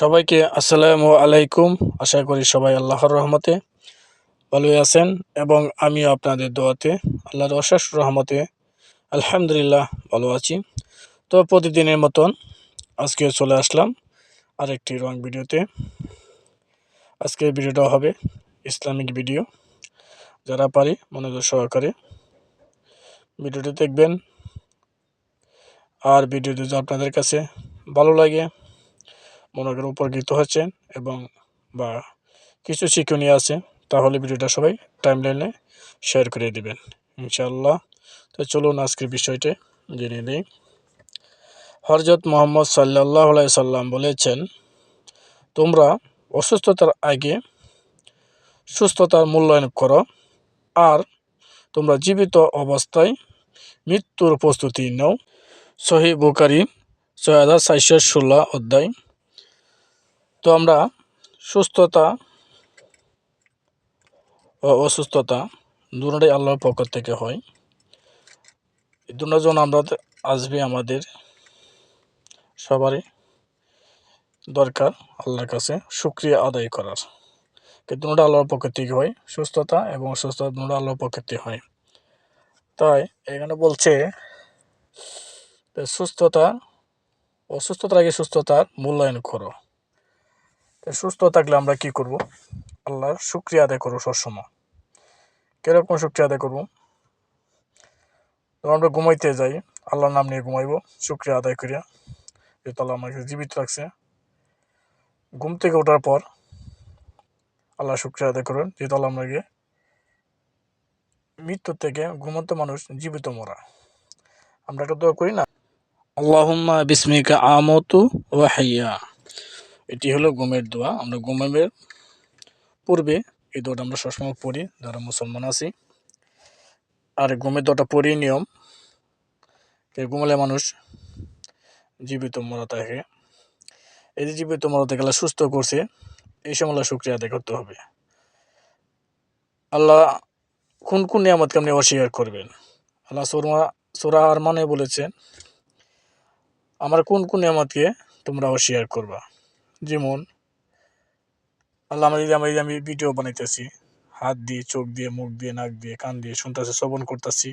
সবাইকে আসসালামু আলাইকুম। আশা করি সবাই আল্লাহর রহমতে ভালোই আছেন এবং আমিও আপনাদের দোয়াতে আল্লাহর অশেষ রহমতে আলহামদুলিল্লাহ ভালো আছি। তো প্রতিদিনের মতন আজকে চলে আসলাম আরেকটি রং ভিডিওতে। আজকের ভিডিওটা হবে ইসলামিক ভিডিও। যারা পারি মনোযোগ সহকারে ভিডিওটি দেখবেন। আর ভিডিওটি যদি আপনাদের কাছে ভালো লাগে, মনে করেন উপকৃত হচ্ছেন এবং বা কিছু শিক্ষণীয় আছে, তাহলে ভিডিওটা সবাই টাইমলাইনে শেয়ার করে দিবেন ইনশাআল্লাহ। তো চলুন আজকের বিষয়টি জেনে নিই। হযরত মুহাম্মদ সাল্লাল্লাহু আলাইহি সাল্লাম বলেছেন, তোমরা অসুস্থতার আগে সুস্থতার মূল্যায়ন করো, আর তোমরা জীবিত অবস্থায় মৃত্যুর প্রস্তুতি নাও। সহিহ বুখারী ৬৪১৬ অধ্যায়। তো আমরা সুস্থতা ও অসুস্থতা দুটোটাই আল্লাহর পক্ষ থেকে হয়। এই দুটো যখন আমরা আসবে, আমাদের সবারই দরকার আল্লাহর কাছে শুকরিয়া আদায় করার। কিন্তু দুটোটা আল্লাহর পক্ষ থেকে হয়, সুস্থতা এবং অসুস্থতা দুটোটা আল্লাহর পক্ষ থেকে হয়। তাই এখানে বলছে অসুস্থতার আগে সুস্থতার মূল্যায়ন করো। সুস্থ থাকলে আমরা কি করব? আল্লাহর শুকরিয়া আদায় করবো সবসময়। কিরকম শুকরিয়া আদায় করবো? আমরা ঘুমাইতে যাই, আল্লাহর নাম নিয়ে ঘুমাইবো, শুকরিয়া আদায় করিয়া যে আল্লাহ আমাকে জীবিত রাখছে। ঘুম থেকে ওঠার পর আল্লাহ শুকরিয়া আদায় করবেন যে আল্লাহ আমাকে মৃত্যু থেকে ঘুমন্ত মানুষ জীবিত মরা। আমরা একটা দোয়া করি না, আল্লাহুম্মা বিসমিকা আমতু ওয়া হাইয়া। এটি হলো ঘুমের দোয়া। আমরা ঘুমের পূর্বে এই দোয়াটা আমরা সবসময় পড়ি যারা মুসলমান আছি। আর ঘুমের দোয়াটা পড়ি নিয়ম, ঘুমালে মানুষ জীবিত মরা থাকে। এই যে জীবিত মরা থেকে আল্লাহ সুস্থ করছে, এই সময় আল্লাহ শুকরিয়া আদায় করতে হবে। আল্লাহ কোন কোন নিয়ামতকে আপনি অস্বীকার করবেন? আল্লাহ সূরা আর মানে বলেছেন, আমার কোন কোন নিয়ামতকে তোমরা অস্বীকার করবা। যেমন আল্লাহ আমি ভিডিও বানাইতেছি, হাত দিয়ে, চোখ দিয়ে, মুখ দিয়ে, নাক দিয়ে, কান দিয়ে শুনতেছি, শ্রবণ করতেছি,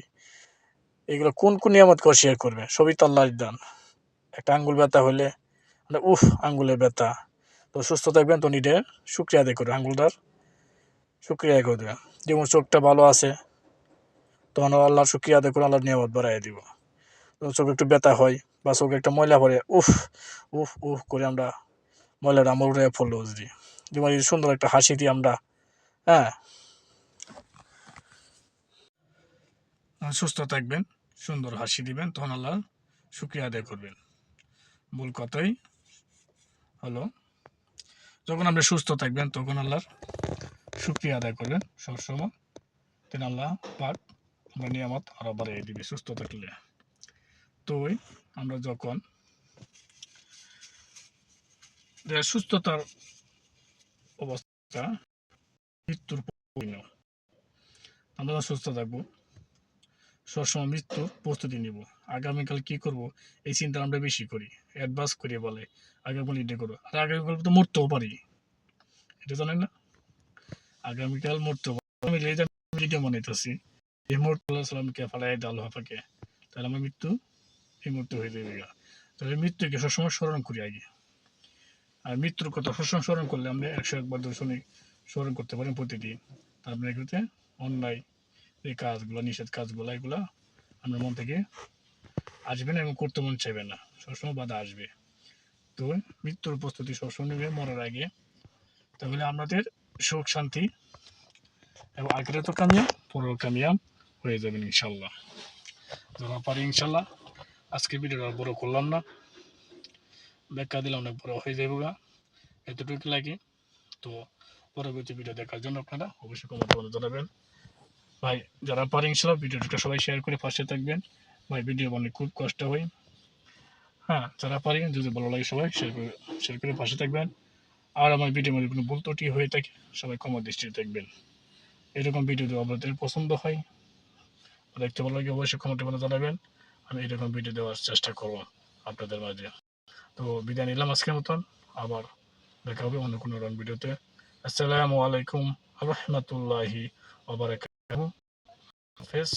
এগুলো কোন কোন নিয়ামতকে অস্বীকার করবে? সবই তো আল্লাহর দান। একটা আঙ্গুল ব্যথা হলে আঙ্গুলে ব্যথা, তো সুস্থ থাকবেন তো নিজে শুকরিয়া আদায় করবে, আঙ্গুলটার শুকরিয়া আদায় করে দেবেন। যেমন চোখটা ভালো আছে, তখন আল্লাহর শুকরিয়া আদায় করে আল্লাহর নিয়ামত বাড়াই দিব। চোখে একটু ব্যথা হয় বা চোখে একটা ময়লা পড়ে, উফ উফ উফ করে আমরা ময়লাটা আমার উঠে পড়লো যদি, যেমন এই সুন্দর একটা হাসি দিয়ে আমরা হ্যাঁ সুস্থ থাকবেন, সুন্দর হাসি দিবেন, তখন আল্লাহর শুকরিয়া আদায় করবেন। মূল কথাই হলো, যখন আপনি সুস্থ থাকবেন তখন আল্লাহর শুকরিয়া আদায় করবেন সবসময়, তেন আল্লাহ পাক আমরা নিয়ামত আরো বাড়িয়ে দিবে সুস্থ থাকলে। তো আমরা যখন সুস্থতার অবস্থা মৃত্যুর পরিণ, আমরা সুস্থ থাকবো, সবসময় মৃত্যুর প্রস্তুতি নিব। আগামীকাল কি করব এই চিন্তা আমরা বেশি করি, অ্যাডভান্স করি, বলে আগামীকাল এটা করবো, আর আগামীকাল তো মরতেও পারি, এটা জানেন না? আগামীকাল মরতেও পারি। আমি ভিডিও বানাইতেছি, এই মুহূর্তে আল্লাহ সাল্লামকে ফালাই দাল হাফাকে, তাহলে আমার মৃত্যু এই মুহূর্তে হয়ে যাবে। তাহলে মৃত্যুকে সবসময় স্মরণ করি আগে। আর মৃত্যুর কথা সবসময় স্মরণ করলে আমরা 101 বার স্মরণ করতে পারেন প্রতিদিন। তারপরে এগুলোতে অন্যায় এই কাজগুলো, নিষেধ কাজগুলো, এগুলো আমরা মন থেকে আসবে না এবং করতে মন চাইবে না, সবসময় বাধা আসবে। তো মৃত্যুর প্রস্তুতি সবসময় নেবে মরার আগে, তাহলে আমাদের সুখ শান্তি এবং আখিরাত তো কামিয়াব, পরও কামিয়াব হয়ে যাবেন ইনশাল্লাহ। যারা পারি ইনশাল্লাহ। আজকে ভিডিওটা বড় করলাম না, ব্যাখ্যা দিলাম, অনেক বড় হয়ে যাবে, এতটুকু লাগে। তো পরবর্তী ভিডিও দেখার জন্য আপনারা অবশ্যই কমেন্ট করে জানাবেন। ভাই যারা পারেন ইনশাল্লাহ ভিডিওটা সবাই শেয়ার করে পাশে থাকবেন। ভাই ভিডিও বানাতে খুব কষ্ট হয়, হ্যাঁ যারা পারেন যদি ভালো লাগে সবাই শেয়ার করে পাশে থাকবেন। আর আমার ভিডিওর মধ্যে কোনো ভুল ত্রুটি হয়ে থাকে সবাই ক্ষমা দৃষ্টিতে দেখবেন। এরকম ভিডিও যদি আপনাদের পছন্দ হয়, দেখতে ভালো লাগে, অবশ্যই কমেন্ট করে জানাবেন। আমি এরকম ভিডিও দেওয়ার চেষ্টা করবো আপনাদের মাঝে। তো বিদায় নিলাম আজকের মতন, আবার দেখা হবে অন্য কোনো রং ভিডিওতে। আসসালামু আলাইকুম রহমতুল্লাহি ওয়া বারাকাতুহু। হাফেজ।